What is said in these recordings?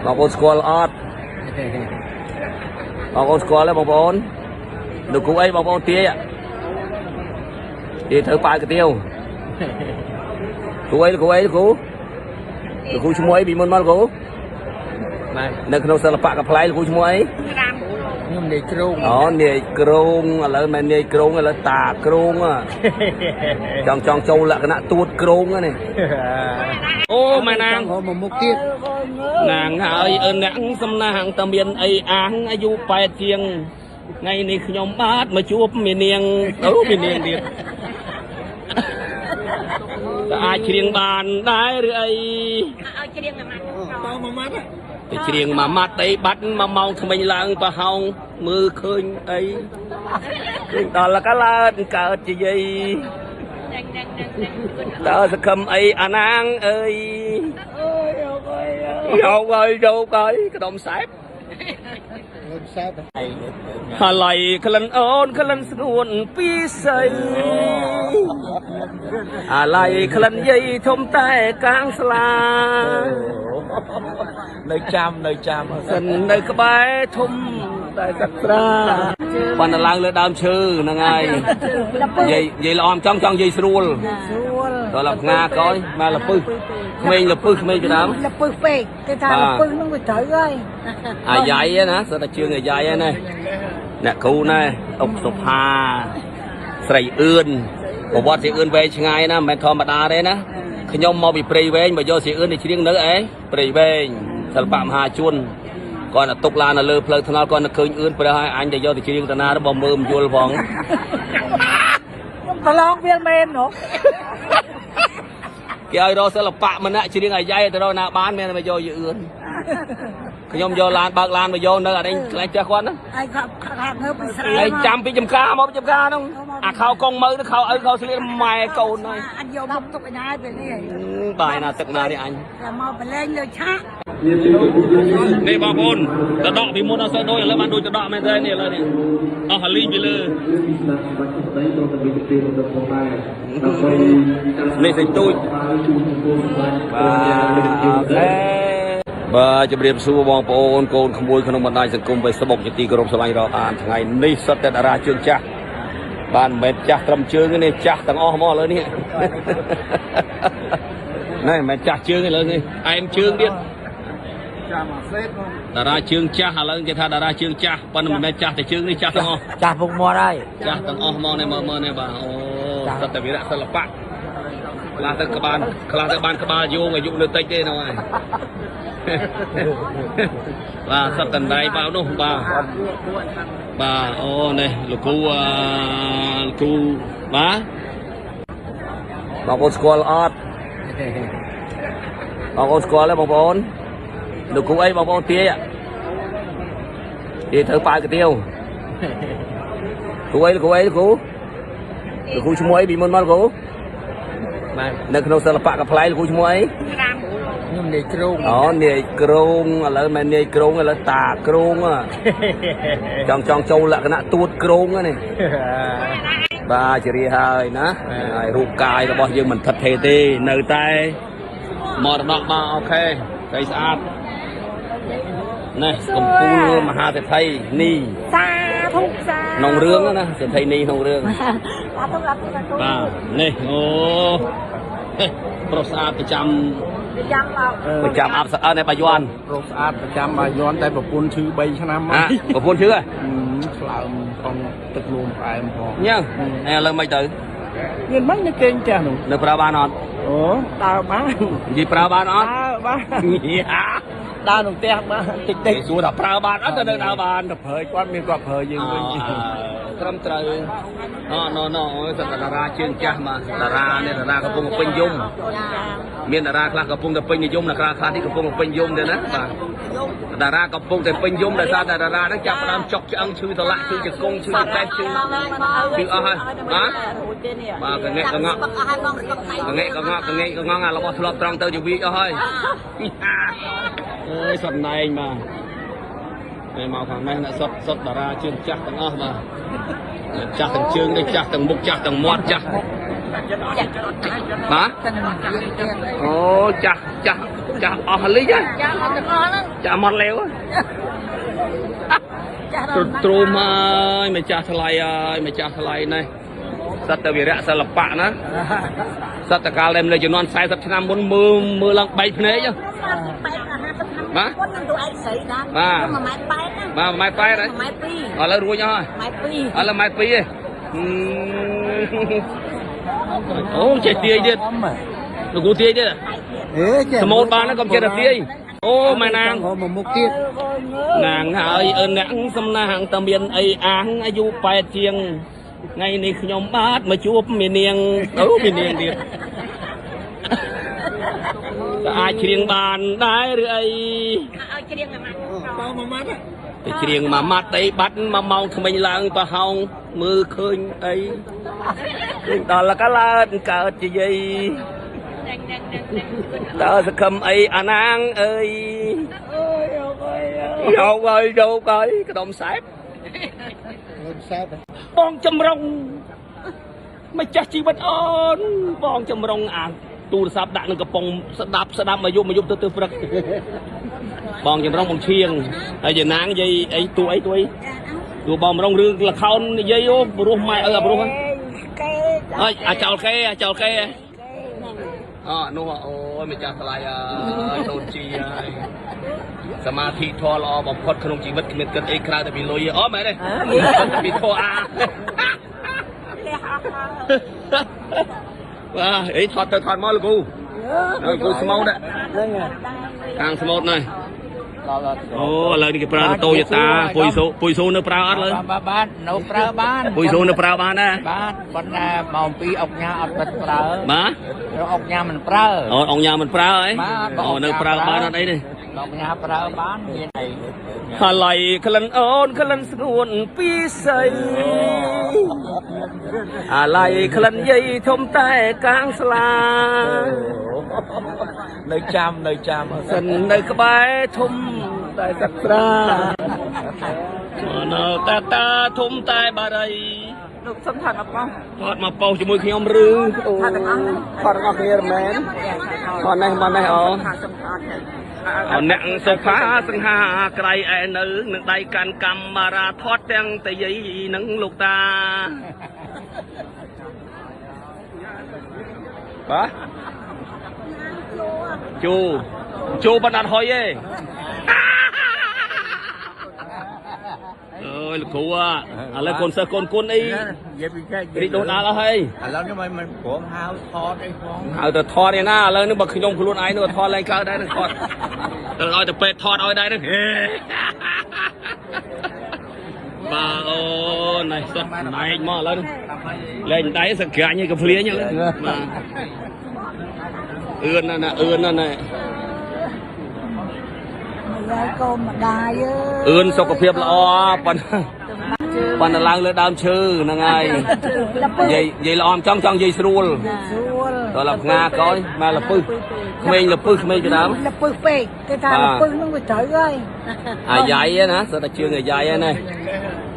បងប្អូនស្គាល់អត់បងប្អូនស្គាល់ទេបងប្អូនលោកគ្រូអីបងប្អូនទាយធ្វើប៉ាវកាទៀវគ្រូអីលោកគ្រូឈ្មោះអីពីមុនមកគ្រូនៅក្នុងសិល្បៈកំ pl លោកគ្រូឈ្មោះអីខ្ញុំនាយគ្រងអូនាយគ្រងឥឡូវមិននាយគ្រងឥឡូវតាគ្រងចង់ចូលលក្ខណៈទួតគ្រងនេះអូម៉ែនាងមកមុខទៀតនាងហើយអ្នកសំណាងតមានអីអាងអាយុ8ជាងថ្ងៃនេះខ្ញុំបាទមកជួបមីនាងអូមីនាងទៀតតើអាចច្រៀងបានដែរឬអីឲ្យច្រៀងមួយម៉ាត់មួយម៉ាត់ទៅច្រៀងមួយម៉ាត់អីបាត់1 ម៉ោងថ្មិញឡើងប្រហោងមើលឃើញអីឃើញដល់កកើតកើតជាយាយតើសង្ឃឹមអីអានាងអើយយកហើយក្ដុំសែបហើយឡៃក្លិនអូនក្លិនស្ងួនពីស័យអាឡៃក្លិនយាយធំតែកាងស្លានៅចាំសិននៅក្បែរធំតែសត្រាបានឡើងលើដើមឈើហ្នឹងហើយយាយល្អចង់យាយស្រួលដល់លផ្ងាក្រោយមកលពឹសក្មេងលពឹសក្មេងពីដើមលពឹសពេកគេថាលពឹសហ្នឹងវាត្រូវហើយអាយ៉ៃណាសិតតែជើងអាយ៉ៃណាអ្នកគ្រូណែអុកសុផាស្រីអឿនប្រវត្តិស្រីអឿនវែងឆ្ងាយណាមិនមែនធម្មតាទេណាខ្ញុំមកពីព្រៃវែងមកយកស្រីអឿនទៅច្រៀងនៅព្រៃវែងសិល្បៈមហាជនគាត់ទៅទុកឡាននៅលើផ្លូវថ្នល់គាត់នឹកឃើញអឿនព្រះហើយអញទៅយកទៅច្រៀងតាណារបស់មើលមយល់ផងប្រឡងវាមែននោះគេឲ្យរកសិល្បៈម្នាក់ច្រៀងអាយ៉ៃទៅរកណាបានមានមកយកយឺអឿនខ្ញុំយកឡានបើកឡានមកយកនៅអានេះខ្លាចចេះគាត់ណាឯងខាត់ងើបពីស្រីឯងចាំពីចំការមកចំការហ្នឹងអាខោកងមើទៅខោឲ្យខោស្លៀកម៉ែកូនហើយអញយកមកទុកឯណាពេលនេះបាយណាទឹកណានេះអញមកបលែងលើឆាកនេះបងប្អូនតដកពីមុនអត់សូវដូចឥឡូវបានដូចតដកមែនទេនេះឥឡូវនេះអស់ហលីងពីលើនេះសេចទូចបាទជម្រាបសួរបងប្អូនកូនក្មួយក្នុងបណ្ដាញសង្គម Facebook ជាទីគោរពស្រឡាញ់រាប់អានថ្ងៃនេះសុទ្ធតែតារាជើងចាស់បានមិនមែនចាស់ត្រឹមជើងទេចាស់ទាំងអស់មកឥឡូវនេះណែមិនមែនចាស់ជើងទេឥឡូវនេះអែមជើងទៀតតារាជើងចាស់ឥឡូវគេថាតារាជើងចាស់ប៉ុន្តែមិនមែនចាស់តែជើងនេះចាស់ទាំងអស់ចាស់ពុកមាត់ហើយចាស់ទាំងអស់មកនេះមើលនេះបាទអូសុទ្ធតែវីរៈសិល្បៈខ្លះទៅបានក្បាលយោងអាយុនៅតិចទេនោះហើយបាទសត្វតណ្ដៃបាវនោះបាទអូនេះលោកគ្រូបាទបងប្អូនស្គាល់អត់បងប្អូនស្គាល់ទេបងប្អូនលោកគ្រូអីបងប្អូនទាយធ្វើប៉ាវកាទៀវគ្រូលោកគ្រូឈ្មោះអីពីមុនមកគ្រូនៅក្នុងសិល្បៈកំ pl លោកគ្រូឈ្មោះអីខ្ញុំនាយគ្រងអូនាយគ្រងឥឡូវមិននាយគ្រងឥឡូវតាគ្រងចង់ចូលលក្ខណៈទួតគ្រងនេះបាទជារីហើយណាហើយរូបកាយរបស់យើងមិនថិតថេរទេនៅតែមរតកបាទអូខេស្អីស្អាតនេះកំពូលមហាសេដ្ឋីនីសាធុសាក្នុងរឿងណាសេដ្ឋីនីក្នុងរឿងបាទនេះអូប្រុសស្អាតប្រចាំអបស្អាតនៅបាយ័នប្រុសស្អាតប្រចាំបាយ័នតែប្រពន្ធឈឺ3ឆ្នាំមកប្រពន្ធឈឺឆ្លើមផងទឹកលួមផ្អែមផងញ៉ឹងឥឡូវមិនទៅមានមិននៅគេងចាស់នោះនៅប្រើបានអត់អូដើរបាននិយាយប្រើបានអត់បានដើរក្នុងផ្ទះបានតិចសួរថាប្រើបានអត់ទៅនៅដើរបានទៅប្រើគាត់មានគាត់ប្រើយើងវិញត្រឹមត្រូវណសត្វតារាជើងចាស់មកតារានេះតារាកំពុងពេញនិយមមានតារាខ្លះកំពុងតែពេញនិយមតារាខ្លះនេះកំពុងពេញនិយមទេណាបាទតារាកំពុងតែពេញនិយមដោយសារតែតារាហ្នឹងចាប់ផ្ដើមចុកឆ្អឹងឈឺតលាក់ឈឺជង្គង់ឈឺតែឈឺអស់ហើយបាទកងែកងក់អារបស់ធ្លាប់ត្រង់ទៅជាវីអស់ហើយអើយសត្វណែងបាទតែមកខាងនេះអ្នកសុទ្ធតារាជើងចាស់ទាំងអស់បាទចាស់ទាំងជើងចាស់ទាំងមុខចាស់ទាំងមាត់ចាស់បាទអូចាស់ chả ở lý á chả mọt leo á trù mày chả thay này sát từ việc sẽ lập bạ nữa sát từ cao lênเลยจะนอนใส่สักน้ำบนมือลังใบเพลย์chứมาไม้ไปđấy ở là ruồi nhau ở làไม้ปีô chạy tia chứ được cú tia chứสมมติบ้านnó còn chơi được tia ô mày nàng ơi ơn nắng xâm nàng tầm biên ấy áng ai du phải chiêng ngày này nhóm bát mà chụp miền niềng miền niềng điệt ai chiêng bàn đái rồi chiêng mà mắt ấy bắt mà mong không mình lang và hồng mưa khơi ấy đó là cá lan cả chỉ gì đó sẽ cầm ấy anh ăn ơi đâu coi cái đồng sáp bong châm rong mày chắc chỉ bắt ơn bong châm rong à tu sáp đạn cái bong đạp mà vô từ phật bong châm rong bong chiêng ai giờ nắng dây ấy tu bong rong rương là khôn dây ô bro mai bro ơi chào keนู่นโอ้ยไม่จับอะไรโดนจีสมาธิทอรอบพอดขนมจีวัดเกิดกันเองคราวแต่มีลอยอ๋อไม่ได้มีทอว่าไอ้ถอดมอลกูสมองได้กลางสมองหน่อยโอ้เลยนี่ก็ปลาโตยตาปุยโซนปลาอัดเลยบ้านนปลาบ้านปุยโซนปลาบ้านนะบ้านคนมองปีออกยาออกเป็นปลามาออกยามันปลาออกยามันปลาไอ้เนื้อปลาบ้านอะไรนี่ออกยาปลาบ้านยังไงอะไรขลันอ่อนขลันสนวนปีใสอะไรขลันใหญ่ทมใต้กลางสลาnơi chăm sân nơi cái bãi thum tại sắc ra nở ta thum tại bà đây được sân thật mà bao cho môi khi ông rư thật ngọc kia mến còn này nặng sơ phá sân hà cây ai nữ nặng tay can cầm mà ra thoát đen tại giấy nắng lục ta hả chú bắt đặt hỏi ấy ơi cụ à lấy con sơ con ấy đi đâu nào hayแล้วนี่มันของหาวทอดไอ้ของเอาแต่ทอดเนี่ยนะแล้วนึกว่าขยมขลุ่นไอ้นึกว่าทอดอะไรก็ได้นึกทอดเอาแต่เป็ดทอดเอาได้นึกมาโอ้นายสัตว์นายมาแล้วเล่นได้สักแก่nhưกับเพลียnhưเลยมาเอื้อนนั่นน่ะเอื้อนสุขภาพละอปันล้างเลยดามชื่อนั่งไงยัยละอมจ้องยัยสรูลตัวหลับงาก้อยมาละปึ๊กเมย์ละปึ๊กเมย์จะดามละปึ๊กเป๊กcái thằngละปึ๊กnó mới trời ơiใหญ่นะสัตว์ชื่อใหญ่เนี่ย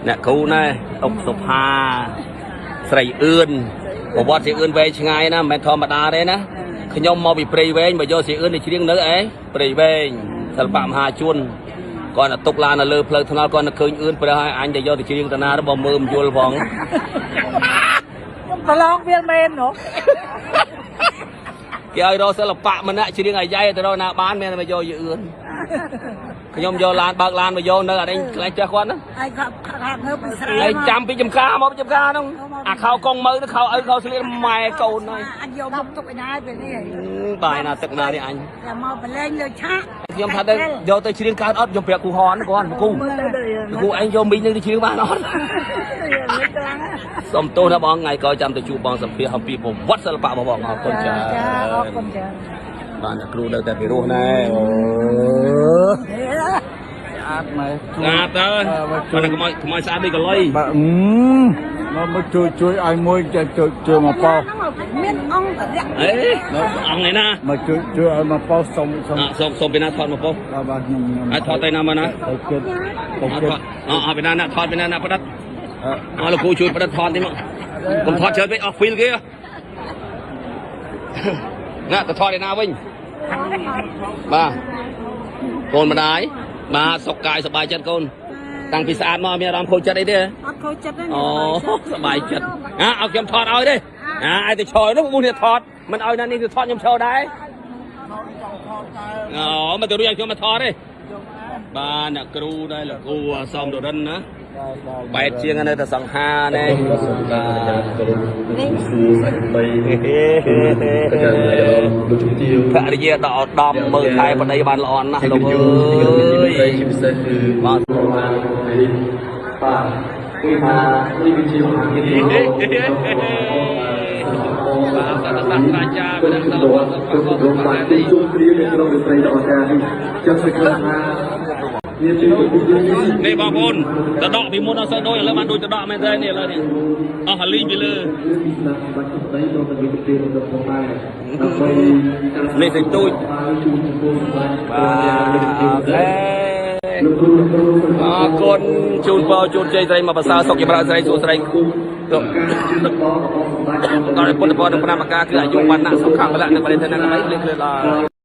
เนี่ยคูเนี่ยตกสุภาใส่เอื้อนบอกว่าสิเอื้อนไปช่ไงนะแม่ธรรมดาเลยนะขยมมอบีปรีเวงไปโยสิเอื้อนในชีวิตเนื้อเอ๋ปรีเวงสลับมหาชุนก่อนตกลานเลือเพลิงทนายก่อนคืนเอื้อนไปให้อันจะโยสิชีวิตตนาแล้วบ่มือมยุลฟองตลองเวียนเมนหรอเกี่ยวเราสลับปะมันนะชีวิตไอ้ใหญ่แต่เราหน้าบ้านแม่ไปโยสิเอื้อนขยมโยลานบางลานไปโยเนื้ออะไรอะไรเจ้าควันนะไอ้จำปีจำกามาปีจำกาต้องเขากองมือเขาเขาเสียไม้เก่าหน่อยอันโยมตกไปได้เป็นนี่bài nàoตึกnào đi anh là mau phải lên rồi chắc em thật đấy vô tới chuyên cao ớt dùng việc cụ hòn con cụ anh vô mình đi chuyên ba nó xong tôi đã bọn ngày coi chăm từ chú bọn sầm phía hầm phíaผมวัดสลับปะมาบอกเอาคนจ้าบ้านครูเดินแต่ไปรู้นะงาเตอร์มันก็มาสาดีกันเลยnó mới chui ai môi chui mà bao ông này na mà chui ai mà bao xong bên nào thọt mà bao thọt tay nào mà na bên nào thọt bên nào bắt đất là cô chui bắt đất thọt đi màผมถอดเชิญไปออกฟิลกี้นะแต่ถอดได้นาวิ่ง បាទកូនម្ដាយបាទសុខកាយសប្បាយចិត្តកូនតាំងពីស្អាតមកមានអារម្មណ៍ខូចចិត្តអីទេ អត់ខូចចិត្តទេ អូសប្បាយចិត្តឲ្យខ្ញុំថតឲ្យទេឲ្យទៅឈរនោះមុននេះថតមិនឲ្យណានេះទៅថតខ្ញុំឈរដែរអូមកទៅរួចឲ្យខ្ញុំមកថតទេបាទអ្នកគ្រូដែរលោកគ្រូសំដរិនណាបែបជាងនៅតែសង្ហាណែភរិយាដកឧត្តមមើលថែប្តីបានល្អណាស់លោកអើយបាទគឺថានេះគឺជាមហាកិច្ចបាទសាស្ត្រាចារ្យមិនដឹងទៅរបស់បានទីជួបព្រាមក្នុងវិស័យដល់ការនេះចាំសង្ឃឹមថានេះបងប្អូនទៅដកពីមុនអត់សូវដូចឥឡូវបានដូចទៅដកមែនទេនេះឥឡូវនេះអស់ហលីងពីលើនេះទៅទូចបាទអូខេអរគុណជូនពរជូនជ័យស្រីមកប្រសើរសុខចម្រើនស្រីសួស្រីដល់ពុទ្ធពរនឹង5ប្រការគឺអាយុវណ្ណៈសុខៈបលៈនិងបរិធានៈដើម្បីគ្លៀងគ្លឿនឡើយ